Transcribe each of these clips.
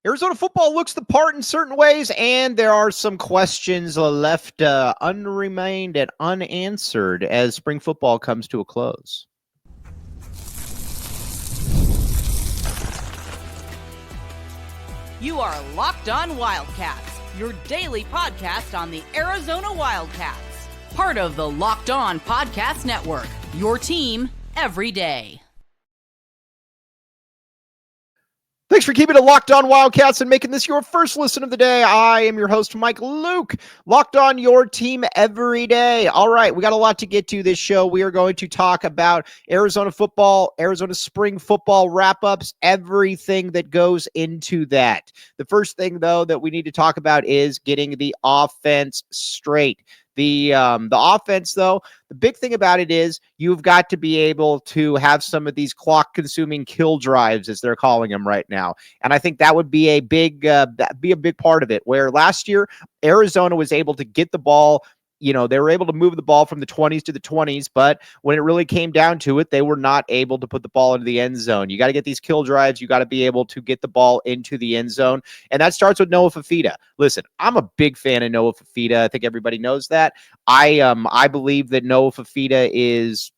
Arizona football looks the part in certain ways, and there are some questions left unremained and unanswered as spring football comes to a close. You are Locked On Wildcats, your daily podcast on the Arizona Wildcats. Part of the Locked On Podcast Network, your team every day. Thanks for keeping it Locked On Wildcats and making this your first listen of the day. I am your host, Mike Luke. Locked On, your team every day. All right, we got a lot to get to this show. We are going to talk about Arizona football, Arizona spring football wrap-ups, everything that goes into that. The first thing, though, that we need to talk about is getting the offense straight. The offense, though, the big thing about it is you've got to be able to have some of these clock-consuming kill drives, as they're calling them right now. And I think that would be a big part of it, where last year Arizona was able to get the ball. They were able to move the ball from the 20s to the 20s, but when it really came down to it, they were not able to put the ball into the end zone. You got to get these kill drives. You got to be able to get the ball into the end zone, and that starts with Noah Fifita. Listen, I'm a big fan of Noah Fifita. I think everybody knows that. I believe that Noah Fifita is.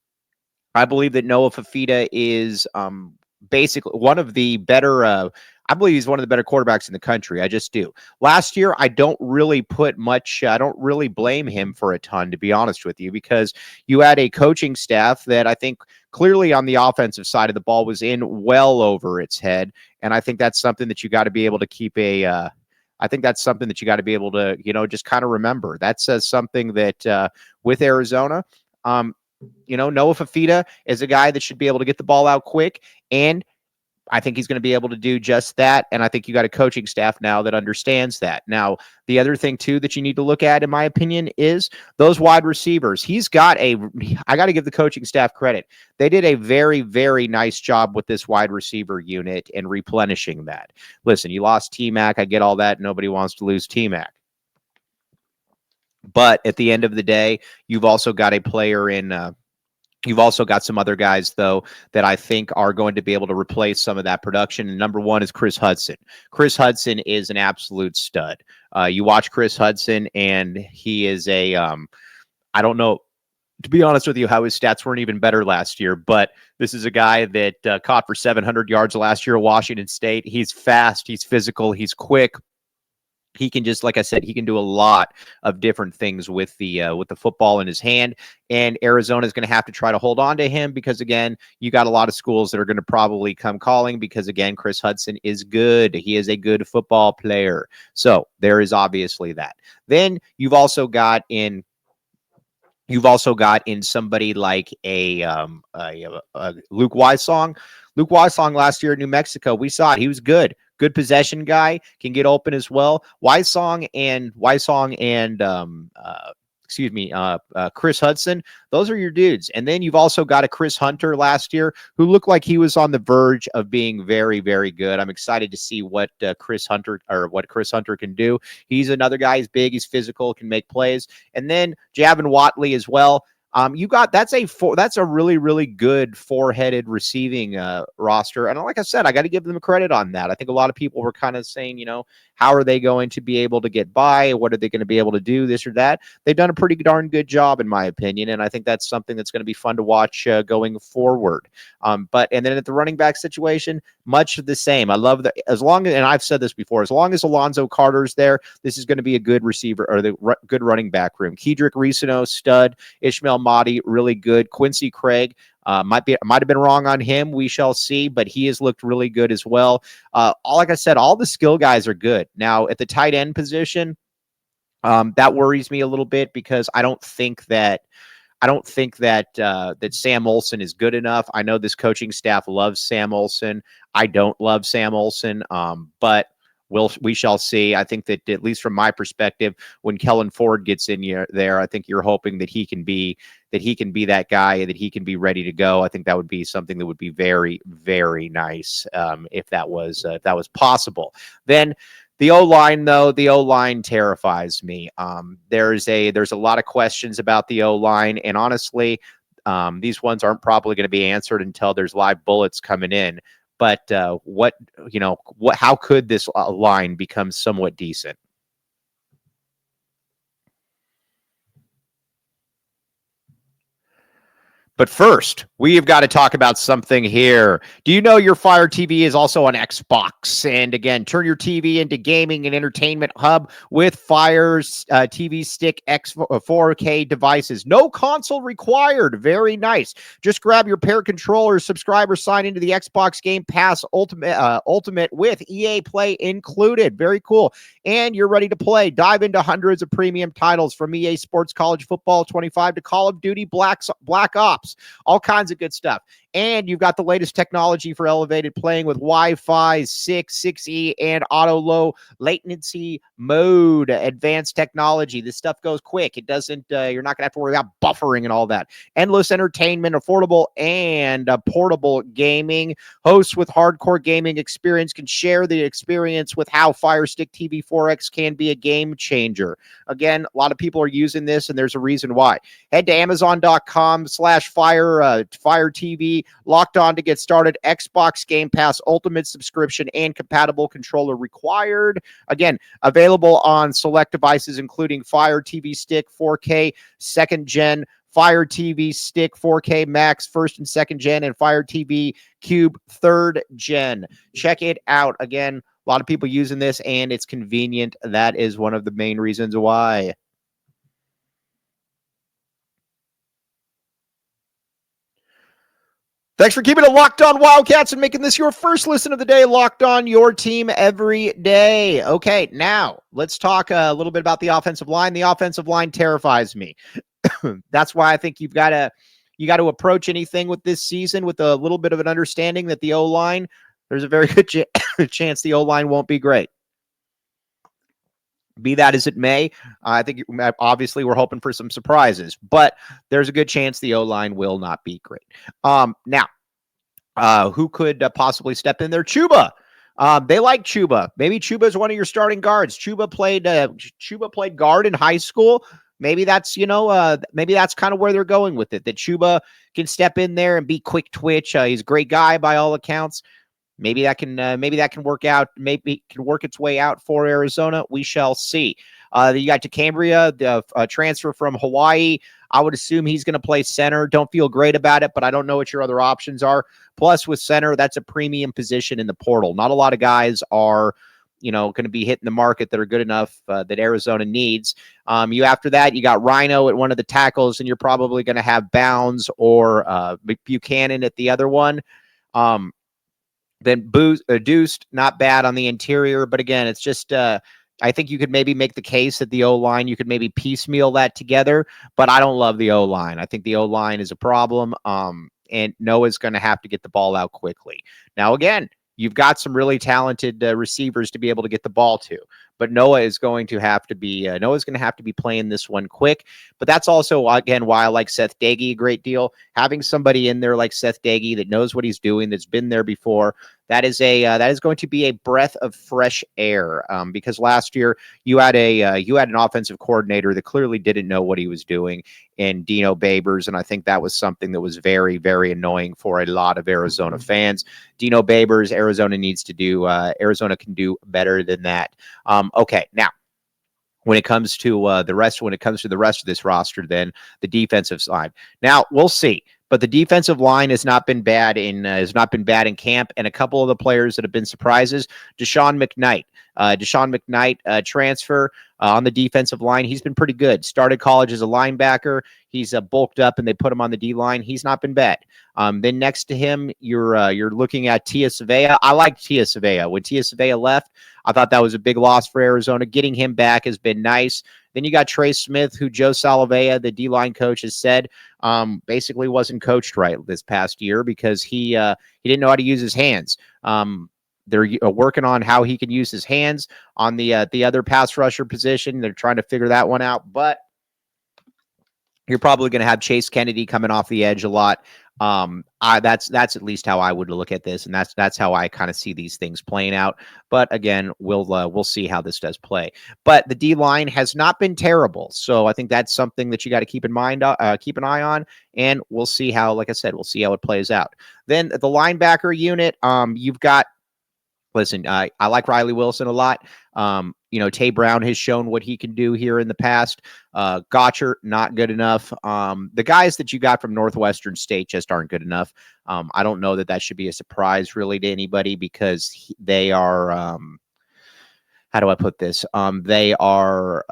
Basically one of the better. I believe he's one of the better quarterbacks in the country. I just do. Last year, I don't really blame him for a ton, to be honest with you, because you had a coaching staff that I think clearly on the offensive side of the ball was in well over its head. And I think that's something that you got to be able to keep I think that's something that you got to be able to, just kind of remember. That says something that with Arizona, Noah Fifita is a guy that should be able to get the ball out quick, and I think he's going to be able to do just that. And I think you got a coaching staff now that understands that. Now, the other thing, too, that you need to look at, in my opinion, is those wide receivers. I got to give the coaching staff credit. They did a very, very nice job with this wide receiver unit and replenishing that. Listen, you lost T-Mac. I get all that. Nobody wants to lose T-Mac. But at the end of the day, you've also got a player in You've also got some other guys, though, that I think are going to be able to replace some of that production. And number one is Chris Hudson. Chris Hudson is an absolute stud. You watch Chris Hudson, and he is I don't know, to be honest with you, how his stats weren't even better last year. But this is a guy that caught for 700 yards last year at Washington State. He's fast. He's physical. He's quick. He can just, like I said, he can do a lot of different things with the football in his hand. And Arizona is going to have to try to hold on to him because, again, you got a lot of schools that are going to probably come calling because, again, Chris Hudson is good. He is a good football player. So there is obviously that. Then you've also got in somebody like a Luke Wysong. Luke Wysong last year in New Mexico, we saw it. He was good. Good possession guy, can get open as well. Wysong and Chris Hudson, those are your dudes. And then you've also got a Chris Hunter last year who looked like he was on the verge of being very, very good. I'm excited to see what Chris Hunter can do. He's another guy. He's big, he's physical, can make plays. And then Javon Watley as well. That's a really, really good four-headed receiving roster. And like I said, I got to give them credit on that. I think a lot of people were kind of saying, how are they going to be able to get by? What are they going to be able to do, this or that? They've done a pretty darn good job, in my opinion. And I think that's something that's going to be fun to watch going forward. And then at the running back situation, much of the same. I love that and I've said this before, as long as Alonzo Carter's there, this is going to be a good receiver or good running back room. Kedrick Reesano, stud. Ishmael Mahdi, really good. Quincy Craig, might have been wrong on him. We shall see, but he has looked really good as well. Like I said, all the skill guys are good. Now at the tight end position, that worries me a little bit because I don't think that Sam Olsen is good enough. I know this coaching staff loves Sam Olsen. I don't love Sam Olsen, but we shall see. I think that, at least from my perspective, when Kellen Ford gets in there, I think you're hoping that he can be that guy, that he can be ready to go. I think that would be something that would be very, very nice if that was possible. Then the O-line, though, the O-line terrifies me. There's a lot of questions about the O-line, and honestly, these ones aren't probably going to be answered until there's live bullets coming in. But how could this line become somewhat decent? But first, we have got to talk about something here. Do you know your Fire TV is also on Xbox? And again, turn your TV into gaming and entertainment hub with Fire's TV Stick X 4K devices. No console required. Very nice. Just grab your pair controller, subscribe, or sign into the Xbox Game Pass Ultimate with EA Play included. Very cool. And you're ready to play. Dive into hundreds of premium titles from EA Sports College Football 25 to Call of Duty Black Ops. All kinds of good stuff. And you've got the latest technology for elevated playing with Wi-Fi 6, 6E, and auto low latency mode. Advanced technology. This stuff goes quick. It doesn't, you're not going to have to worry about buffering and all that. Endless entertainment, affordable and portable gaming. Hosts with hardcore gaming experience can share the experience with how Fire Stick TV 4X can be a game changer. Again, a lot of people are using this, and there's a reason why. Head to Amazon.com/Fire TV. Locked On to get started. Xbox Game Pass Ultimate subscription and compatible controller required. Again, available on select devices including Fire TV Stick 4K 2nd Gen, Fire TV Stick 4K Max 1st and 2nd Gen, and Fire TV Cube 3rd Gen. Check it out. Again, a lot of people using this, and it's convenient. That is one of the main reasons why. Thanks for keeping it Locked On Wildcats and making this your first listen of the day. Locked On, your team every day. Okay, now let's talk a little bit about the offensive line. The offensive line terrifies me. That's why I think you got to approach anything with this season with a little bit of an understanding that the O-line, there's a very good chance the O-line won't be great. Be that as it may, I think obviously we're hoping for some surprises, but there's a good chance the O-line will not be great. Now, who could possibly step in there? Chuba. They like Chuba. Maybe Chuba is one of your starting guards. Chuba played guard in high school. Maybe that's maybe that's kind of where they're going with it. That Chuba can step in there and be quick twitch. He's a great guy by all accounts. Maybe that can work out. Maybe it can work its way out for Arizona. We shall see. You got DeCambria, the transfer from Hawaii. I would assume he's going to play center. Don't feel great about it, but I don't know what your other options are. Plus, with center, that's a premium position in the portal. Not a lot of guys are, going to be hitting the market that are good enough that Arizona needs. After that, you got Rhino at one of the tackles, and you're probably going to have Bounds or Buchanan at the other one. Then Deuced, not bad on the interior, but again, it's just I think you could maybe make the case that the O-line, you could maybe piecemeal that together, but I don't love the O-line. I think the O-line is a problem, and Noah's going to have to get the ball out quickly. Now, again, you've got some really talented receivers to be able to get the ball to, but Noah is going to have to be playing this one quick. But that's also, again, why I like Seth Dagey a great deal. Having somebody in there like Seth Dagey that knows what he's doing, that's been there before, that is going to be a breath of fresh air. Because last year you had an offensive coordinator that clearly didn't know what he was doing in Dino Babers, and I think that was something that was very, very annoying for a lot of Arizona fans. Dino Babers, Arizona needs to do. Arizona can do better than that. Okay, now when it comes to the rest of this roster, then the defensive side. Now we'll see. But the defensive line has not been bad in camp, and a couple of the players that have been surprises. Deshaun McKnight, transfer on the defensive line. He's been pretty good. Started college as a linebacker. He's bulked up, and they put him on the D line. He's not been bad. Then next to him, you're looking at Tia Savea. I like Tia Savea. When Tia Savea left, I thought that was a big loss for Arizona. Getting him back has been nice. Then you got Trey Smith, who Joe Salavea, the D-line coach, has said basically wasn't coached right this past year because he didn't know how to use his hands. They're working on how he can use his hands on the other pass rusher position. They're trying to figure that one out, but you're probably going to have Chase Kennedy coming off the edge a lot. That's at least how I would look at this, and that's how I kind of see these things playing out. But again, we'll see how this does play. But the D line has not been terrible, so I think that's something that you got to keep in mind, keep an eye on, and we'll see how. Like I said, we'll see how it plays out. Then the linebacker unit, you've got. Listen, I like Riley Wilson a lot. Tay Brown has shown what he can do here in the past. Gotcher, not good enough. The guys that you got from Northwestern State just aren't good enough. I don't know that should be a surprise really to anybody because they are. How do I put this? They are,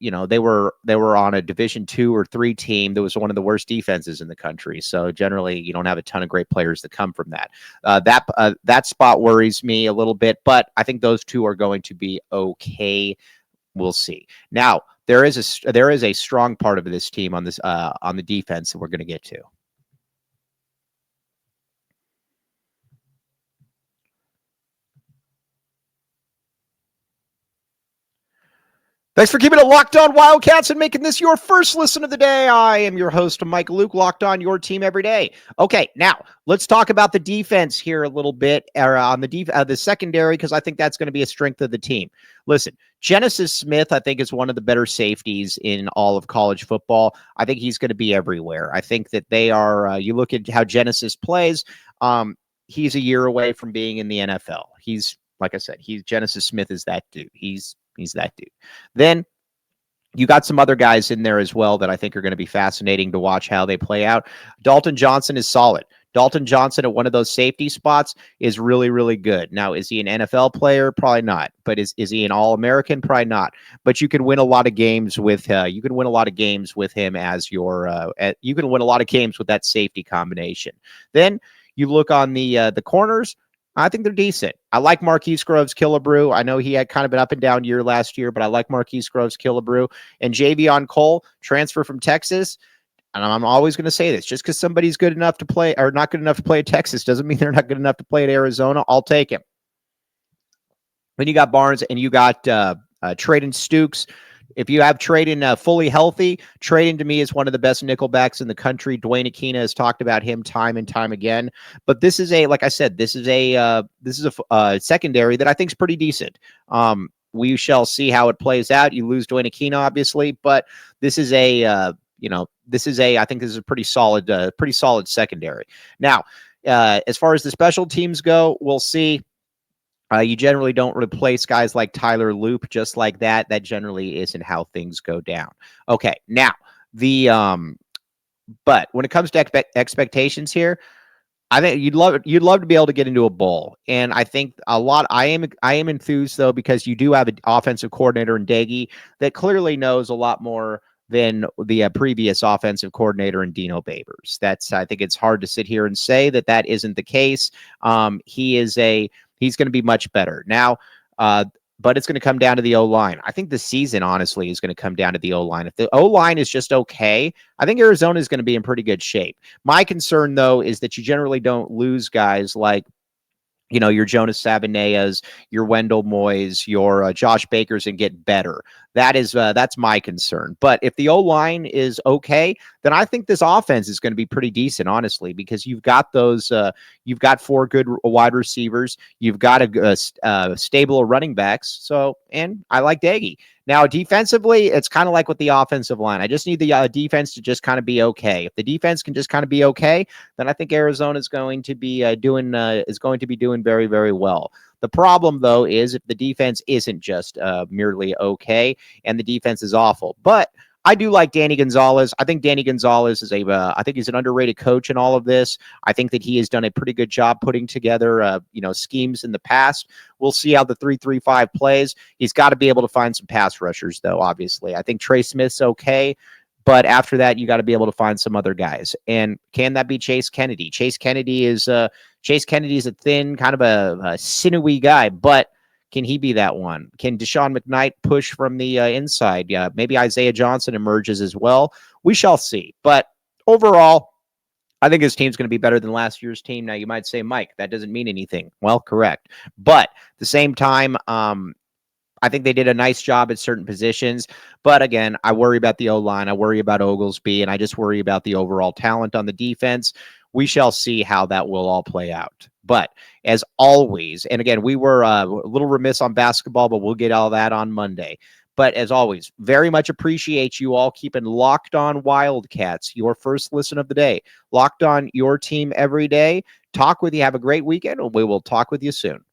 they were on a Division 2 or 3 team that was one of the worst defenses in the country. So generally, you don't have a ton of great players that come from that. That spot worries me a little bit, but I think those two are going to be okay. We'll see. Now there is a strong part of this team on the defense that we're going to get to. Thanks for keeping it locked on Wildcats and making this your first listen of the day. I am your host, Mike Luke, locked on your team every day. Okay, now let's talk about the defense here a little bit on the secondary, because I think that's going to be a strength of the team. Listen, Genesis Smith, I think, is one of the better safeties in all of college football. I think he's going to be everywhere. I think that they are, you look at how Genesis plays, he's a year away from being in the NFL. He's, like I said, Genesis Smith is that dude. He's that dude. Then you got some other guys in there as well that I think are going to be fascinating to watch how they play out. Dalton Johnson is solid. Dalton Johnson at one of those safety spots is really, really good. Now, is he an NFL player? Probably not. But is he an All-American? Probably not. But you can win a lot of games with him as your. You can win a lot of games with that safety combination. Then you look on the corners. I think they're decent. I like Marquise Groves-Killebrew. I know he had kind of an up and down year last year, but I like Marquise Groves-Killebrew. And Javion Cole, transfer from Texas. And I'm always going to say this, just because somebody's good enough to play or not good enough to play at Texas doesn't mean they're not good enough to play at Arizona. I'll take him. Then you got Barnes and you got Traden Stukes. If you have Traden fully healthy, Traden to me is one of the best nickelbacks in the country. Dwayne Aquina has talked about him time and time again. But this is like I said, this is a secondary that I think is pretty decent. We shall see how it plays out. You lose Dwayne Aquina, obviously, but this is I think this is a pretty solid secondary. Now, as far as the special teams go, we'll see. You generally don't replace guys like Tyler Loop just like that. That generally isn't how things go down. Okay, now but when it comes to expectations here, I think you'd love to be able to get into a bowl, and I think a lot. I am enthused though because you do have an offensive coordinator in Daggy that clearly knows a lot more than the previous offensive coordinator in Dino Babers. I think it's hard to sit here and say that isn't the case. He's going to be much better now, but it's going to come down to the O-line. I think the season, honestly, is going to come down to the O-line. If the O-line is just okay, I think Arizona is going to be in pretty good shape. My concern, though, is that you generally don't lose guys like your Jonas Sabaneas, your Wendell Moyes, your Josh Bakers, and get better. That's my concern. But if the O-line is okay, then I think this offense is going to be pretty decent, honestly, because you've got you've got 4 good wide receivers, you've got a stable of running backs. And I like Daggy. Now, defensively, it's kind of like with the offensive line. I just need the defense to just kind of be okay. If the defense can just kind of be okay, then I think Arizona is going to be doing very, very well. The problem, though, is if the defense isn't just merely okay and the defense is awful. But I do like Danny Gonzalez. I think Danny Gonzalez is I think he's an underrated coach in all of this. I think that he has done a pretty good job putting together, schemes in the past. We'll see how the 3-3-5 plays. He's got to be able to find some pass rushers, though, obviously. I think Trey Smith's okay. But after that, you got to be able to find some other guys. And can that be Chase Kennedy? Chase Kennedy is a thin, kind of a sinewy guy, but can he be that one? Can Deshaun McKnight push from the inside? Yeah, maybe Isaiah Johnson emerges as well. We shall see. But overall, I think his team's going to be better than last year's team. Now, you might say, Mike, that doesn't mean anything. Well, correct. But at the same time, I think they did a nice job at certain positions. But again, I worry about the O-line. I worry about Oglesby, and I just worry about the overall talent on the defense. we shall see how that will all play out. But as always, and again, we were a little remiss on basketball, but we'll get all that on Monday. But as always, very much appreciate you all keeping Locked On Wildcats, your first listen of the day. Locked On, your team every day. Talk with you. Have a great weekend. We will talk with you soon.